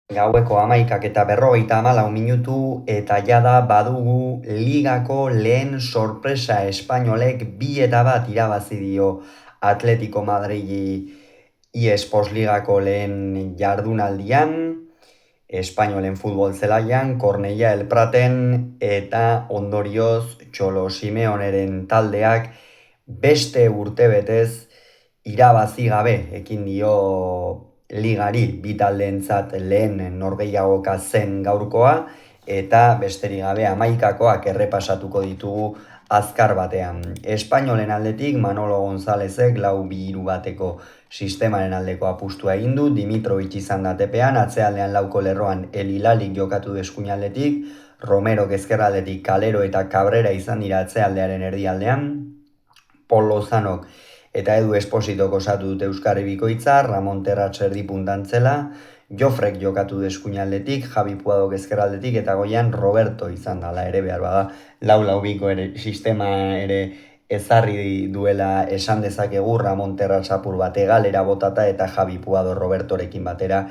Gaueko 11:54 minutu eta jada badugu ligako lehen sorpresa espainolek 2-1 irabazi dio Atletico Madridi eSports Ligako lehen jardunaldian, espainolen futbol zelaian, Cornellà El Praten eta ondorioz Txolo Simeoneren taldeak beste urtebetez irabazi gabe ekin dio ligari bi taldeentzat lehen norgehiagoka zen gaurkoa eta besterik gabe 11koak errepasatuko ditugu azkar batean. Espainolen aldetik Manolo Gonzálezek 4-2-1 sistemaren aldeko apustua egin du, Dimitrovic izan da tepean, atzealdean lauko lerroan El Hilalik jokatu du eskuinaldetik, Romero ezkerraldetik Calero eta Cabrera izan dira atzealdearen erdialdean, Pol Lozanok eta Edu Espositok osatu dute Euskarri bikoitza, Ramon Terratx erdipuntantzela, Jofrek jokatu du eskuinaldetik, Javi Puadok ezkerraldetik eta goian Roberto izan dala ere behar bada, lau-biko ere sistema ere ezarri duela esan dezakegu Ramon Terratx apur bate galera botata eta Javi Puado Robertorekin batera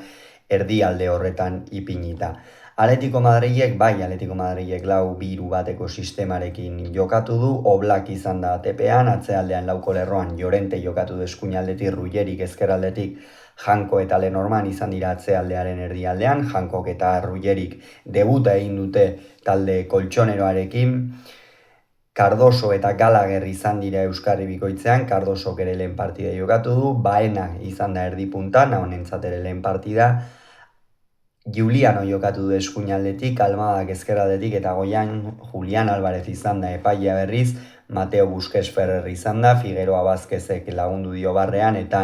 erdialde horretan ipinita. Atletico Madrilek 4-2-1 sistemarekin jokatu du, Oblak izan da tepean, atzealdean lauko lerroan Llorente jokatu du eskuinaldetik, Rullerik ezkeraldetik, Janko eta Lenormand izan dira atzealdearen erdialdean, Jankok eta Rullerik debuta egin dute talde koltsoneroarekin, Cardoso eta Gallagher izan dira Euskarri bikoitzean, Cardosok ere lehen partida jokatu du, Baena izan da erdipuntan, honentzat ere lehen partida, Giuliano jokatu du eskuinaldetik, Almadak ezkerraldetik eta goian Julián Álvarez izan da epailea berriz, Mateo Busquets Ferrer izan da, Figueroa Vázquezek lagundu dio barrean eta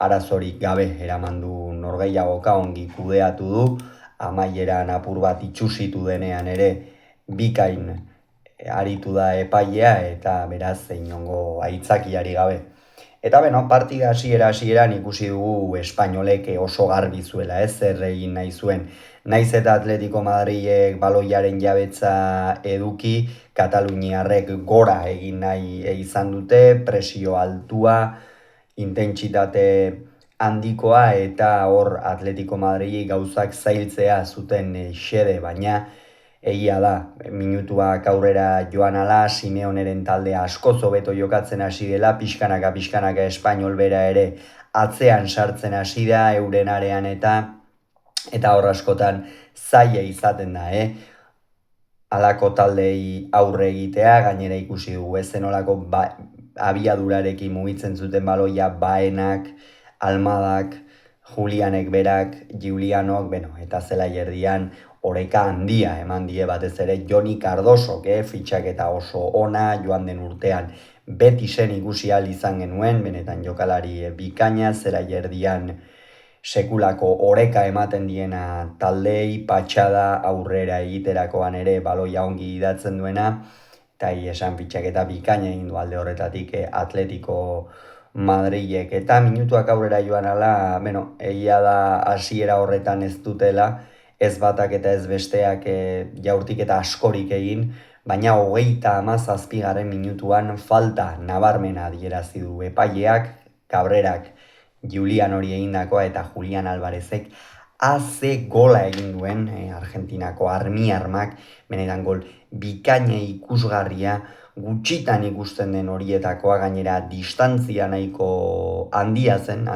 arazorik gabe eraman du norgehiagoka ongi kudeatu du, amaieran apur bat itxusitu denean ere bikain aritu da epailea eta beraz inongo aitzakiari gabe. Eta partida hasieran ikusi dugu espainolek oso garbi zuela, zer egin nahi zuen. Naiz eta Atletico Madrilek baloiaren jabetza eduki, Kataluniarrek gora egin nahi izan dute, presio altua, intentsitate handikoa eta hor Atletico Madrilik gauzak zailtzea zuten xede, baina egia da, minutuak aurrera joan ala, Simeoneren taldea asko hobeto jokatzen hasi dela, pixkanaka espainol bera ere atzean sartzen hasi da, euren arean eta hor askotan zaila izaten da, Halako taldei aurre egitea, gainera ikusi dugu, zenolako abiadurarekin mugitzen zuten baloia Baenak, Almadak, Julianek berak, Giulianok, eta zelai erdian oreka handia eman die batez ere Joni Cardosok, fitxaketa oso ona joan den urtean beti zen ikusi ahal izan genuen, benetan jokalari bikaina, zelai erdian sekulako oreka ematen diena taldei, patxada aurrera egiterakoan ere baloia ongi idatzen duena, eta esan fitxaketa bikaina egin du alde horretatik Atletico Madrilek. Eta minutuak aurrera joan ala, egia da hasiera horretan ez dutela, ez batak eta ez besteak jaurtik eta askorik egin, baina 37. minutuan falta nabarmena adierazi du epaileak, Cabrerak Julian hori egindakoa eta Julián Álvarezek haze gola egin duen Argentinako armak, benetan gol bikaina ikusgarria, gutxitan ikusten den horietakoa, gainera distantzia nahiko handia zen,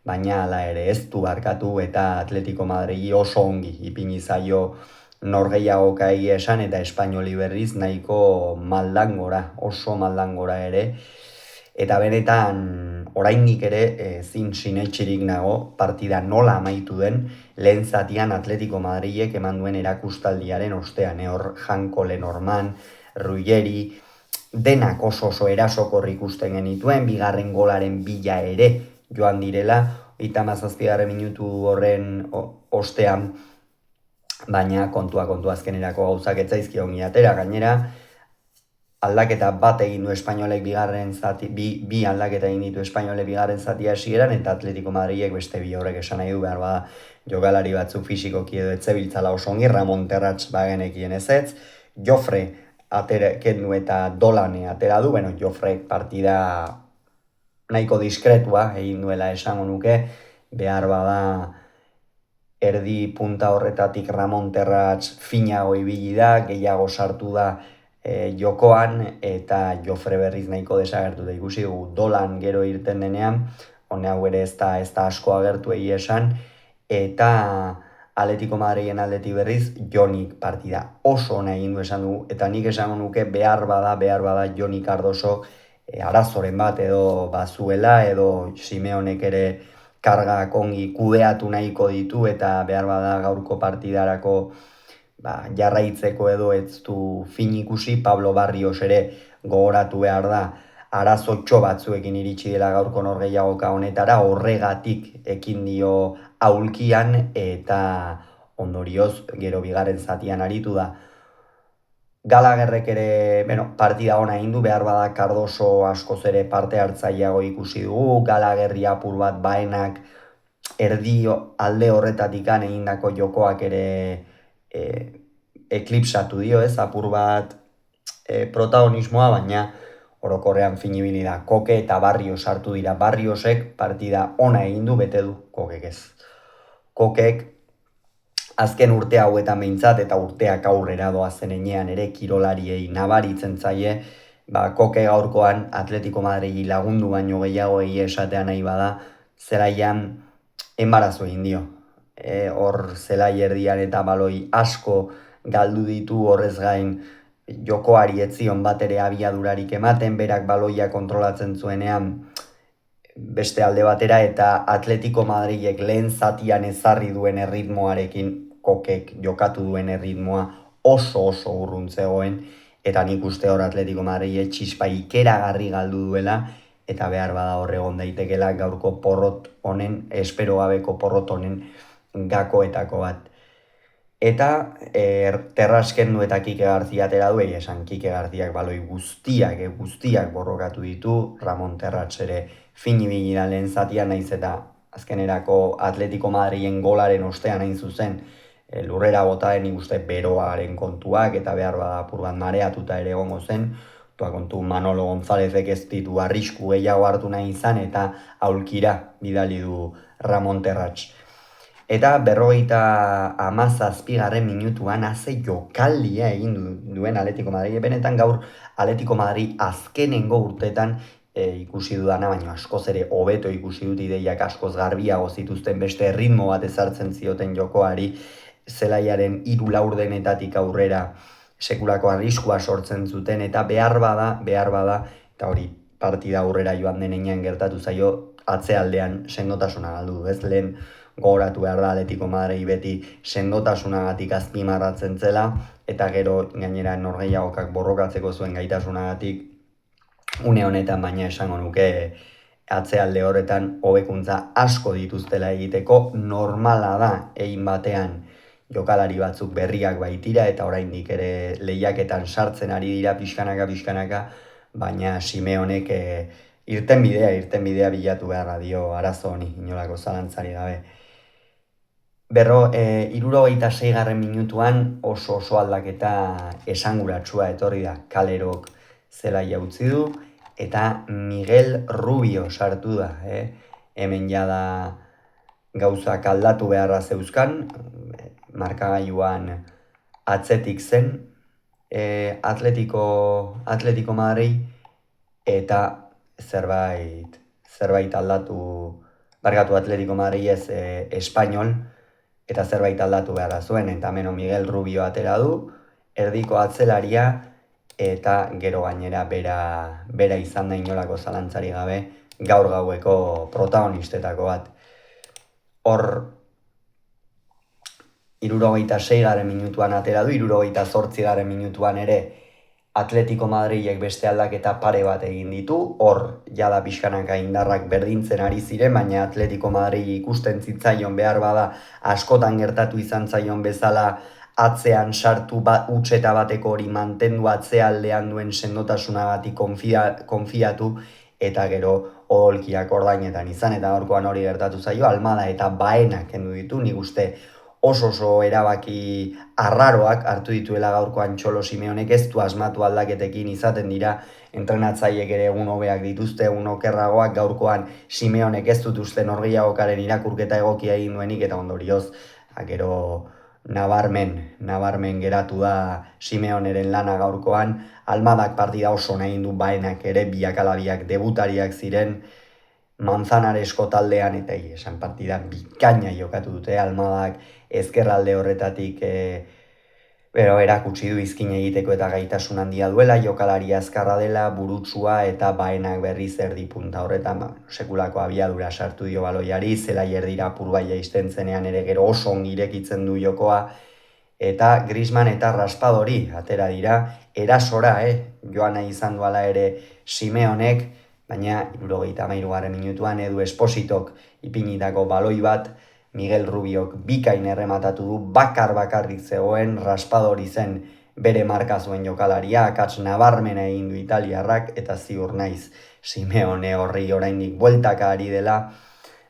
baina hala ere ez du barkatu eta Atletico Madridi oso ongi ipini zaio norgehiagoka egia esan eta espainoli berriz nahiko maldangora, oso maldangora ere, eta benetan oraindik ere zin sinetxirik nago partida nola amaitu den, lehen zatian Atletico Madrilek eman duen erakustaldiaren ostean, hor Janko, Lenormand, Ruggeri, denak oso erasokor ikusten genituen, bigarren golaren bila ere joan direla, 37. minutu horren ostean, baina kontua azkenerako gauzak etzaizki ongi atera, gainera, aldaketa bat egin du espainolek bigarren zati, bi aldaketa egin ditu espainolek bigarren zati hasieran eta Atletico Madrilek beste bi horrek esan nahi du behar bada jokalari batzuk fisikoki edo etzebiltzala oso ongi, Ramon Terratx bagenekien ezetz, Jofre kendu eta Dolane atera du, Jofre partida nahiko diskretua egin duela esango nuke, behar bada erdi punta horretatik Ramon Terratx finago ibili da, gehiago sartu da jokoan, eta Jofre berriz nahiko desagertu da ikusi dugu Dolan gero irten denean, hone hau ere ez da asko agertu egia esan, eta Atletico Madrilen aldetik berriz Jonik partida oso ona egin du esan dugu, eta nik esango nuke behar bada Joni Cardoso arazoren bat edo bazuela, edo Simeonek ere kargak ongi kudeatu nahiko ditu, eta behar bada gaurko partidarako jarraitzeko edo ez du fin ikusi. Pablo Barrios ere gogoratu behar da, arazotxo batzuekin iritsi dela gaurko norgehiagoka honetara, horregatik ekin dio aulkian, eta ondorioz gero bigarren zatian aritu da. Galagerrek ere, partida ona egin du, behar bada Cardoso askoz ere parte hartzaileago ikusi dugu, Galagerri apur bat baenak erdi alde horretatik egindako jokoak ere eklipsatu dio, ez, apur bat protagonismoa, baina orokorrean finibili da. Koke eta Barrios sartu dira. Barriosek partida ona egin du, bete du Kokek ez. Kokek azken urte hauetan behintzat, eta urteak aurrera doazen enean ere kirolariei nabaritzen zaie, Koke gaurkoan Atletico Madridi lagundu baino gehiago esatea nahi bada, zelaian enbarazo egin dio. Hor zelai erdian eta baloi asko galdu ditu, horrez gain jokoari etzion bat ere abiadurarik ematen, berak baloia kontrolatzen zuenean beste alde batera, eta Atletico Madrilek lehen zatian ezarri duen erritmoarekin Kokek jokatu duen erritmoa oso urrun zegoen, eta nik uste hor Atletico Madrilek txispa ikeragarri galdu duela, eta behar bada horregon daitekela gaurko porrot honen, espero gabeko porrot honen gakoetako bat. Eta Terrasken du eta Kike Garzia atera du, esan Kike Garziak baloi guztiak borrokatu ditu, Ramon Terratx ere finibili da lehen zatia, naiz eta azkenerako Atletico Madrilen golaren ostean hain zuzen, lurrera bota den ikuste beroaren kontuak, eta behar bada apur bat mareatuta ere egongo zen, kontu Manolo Gonzálezek ez ditu arrisku gehiago hartu nahi izan, eta aulkira bidali du Ramon Terratx. Eta 57. minutuan haze jokaldia egin duen Atletico Madrid. Benetan gaur Atletico Madrid azkenengo urtetan ikusi dudana, baina askoz ere hobeto ikusi dut, ideiak askoz garbiago zituzten, beste ritmo bat ezartzen zioten jokoari, zelaiaren 3 laurdenetatik aurrera sekulako arriskua sortzen zuten, eta behar bada, eta hori partida aurrera joan denean gertatu zaio, atzealdean sendotasuna galdu du, ez, lehen gogoratu behar da Atletico Madrid beti sendotasunagatik azpimarratzen zela, eta gero gainera norgehiagokak borrokatzeko zuen gaitasunagatik une honetan, baina esango nuke atzealde horretan hobekuntza asko dituztela egiteko. Normala da egin batean jokalari batzuk berriak baitira, eta oraindik ere lehiaketan sartzen ari dira pixkanaka, baina Simeonek irtenbidea bilatu beharra dio arazo honi, inolako zalantzari gabe. 76. minutuan oso aldaketa esanguratsua etorri da. Kalerok zelaia utzi du, eta Miguel Rubio sartu da. Hemen jada gauzak aldatu beharra zeuzkan, markagailuan atzetik zen Atletico Madrid, eta zerbait aldatu, barkatu Atletico Madrid ez Espainol, eta zerbait aldatu beharra zuen, eta meno Miguel Rubio atera du, erdiko atzelaria, eta gero gainera bera izan da inolako zalantzari gabe gaur gaueko protagonistetako bat. Hor 76. minutuan atera du, 78. minutuan ere Atletico Madrilek beste aldaketa pare bat egin ditu, hor jada pixkanaka indarrak berdintzen ari ziren, baina Atletico Madrid ikusten zitzaion behar bada askotan gertatu izan zaion bezala atzean sartu utxeta bateko hori mantendu atzealdean duen sendotasunagatik konfiatu, eta gero odolkiak ordainetan izan, eta gaurkoan hori gertatu zaio, Almada eta Baenak kendu ditu, nik uste oso erabaki arraroak hartu dituela gaurkoan Txolo Simeonek, ez du asmatu aldaketekin, izaten dira entrenatzaileek ere egun hobeak dituzte, egun okerragoak, gaurkoan Simeonek ez dut uste norgehiagokaren irakurketa egokia egin duenik, eta ondorioz Gero nabarmen geratu da Simeoneren lana gaurkoan, Almadak partida oso nahi du baenak ere, biak alabiak debutariak ziren, Manzanaresko taldean eta esan partida bikaina jokatu dute, Almadak ezkerralde horretatik erakutsi du izkin egiteko eta gaitasun handia duela, jokalari azkarra dela, burutsua eta baenak berriz erdi punta horretan, sekulako abiadura sartu dio baloiari, zelai erdira purbaia izten zenean ere gero oso ongi irekitzen du jokoa, eta Griezmann eta Raspadori atera dira, erasora, joan nahi izan duala ere Simeonek, baina 73. minutuan Edu Espositok ipinitako baloi bat, Miguel Rubiok bikain errematatu du, bakarrik zegoen, Raspadori zen bere marka zuen jokalaria, akats nabarmena egin du italiarrak, eta ziur naiz Simeone horri oraindik bueltaka ari dela,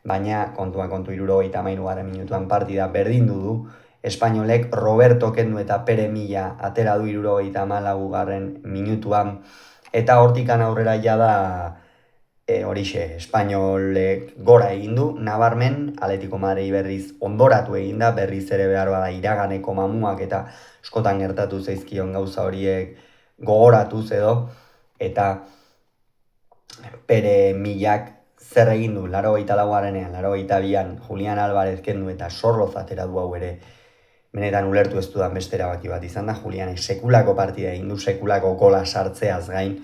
baina kontu 73. minutuan partida berdindu du, Espainolek Roberto kendu eta Pere Milla atera du 74. minutuan, eta hortikan aurrera jada horixe, Espainolek gora egin du, nabarmen, Atletico Madrid berriz ondoratu egin da, berriz ere behar bada iraganeko mamuak eta askotan gertatu zaizkion gauza horiek gogoratuz edo, eta Pere Millak zer egin du, 84. 82. Julian Álvarez kendu eta Sorloz atera du hau ere, benetan ulertu ez dudan beste erabaki bat izan da, Julianek sekulako partida egin du, sekulako gola sartzeaz gain,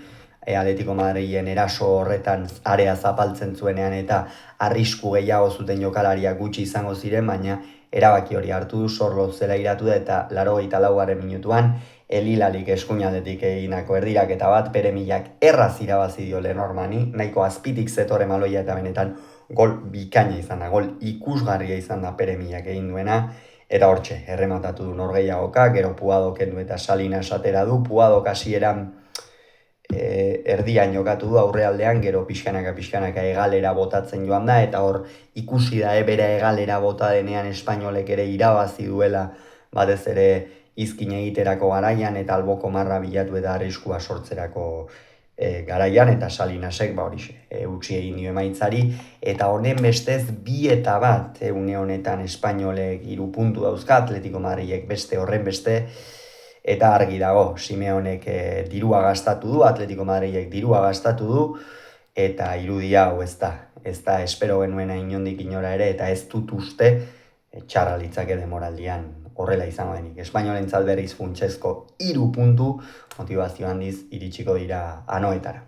Atletico Madrilen eraso horretan area zapaltzen zuenean eta arrisku gehiago zuten jokalariak gutxi izango ziren, baina erabaki hori hartu du, Sorloz zela iratu da eta 84. minutuan Elilalik eskuinaldetik eginako erdiraketa bat, Pere Millak erraz irabazi dio Lenormani, nahiko azpitik zetorre maloia eta benetan gol bikaina izan da, gol ikusgarria izan da Pere Millak egin duena, eta hortxe, errematatu du norgehiagoka, gero Puado kendu eta Salinas atera du, Puado hasieran erdian jokatu du aurrealdean, gero pixkanaka egalera botatzen joan da, eta hor ikusi da bere egalera bota denean Espainolek ere irabazi duela, batez ere izkin egiterako garaian, eta alboko marra bilatu eta arriskua sortzerako garaian, eta Salinasek utzi egin dio emaitzari, eta honen bestez 2-1, une honetan Espainolek 3 puntu dauzka, Atletico Madrilek beste horren beste, eta argi dago, Simeonek dirua gastatu du, Atletico Madrilek dirua gastatu du, eta irudia hau ez da espero genuena inondik inora ere, eta ez dut uste txarra litzake demoraldian horrela izango denik. Espainolentzat berriz funtsezko 3 puntu, motivazio handiz iritsiko dira anoetara.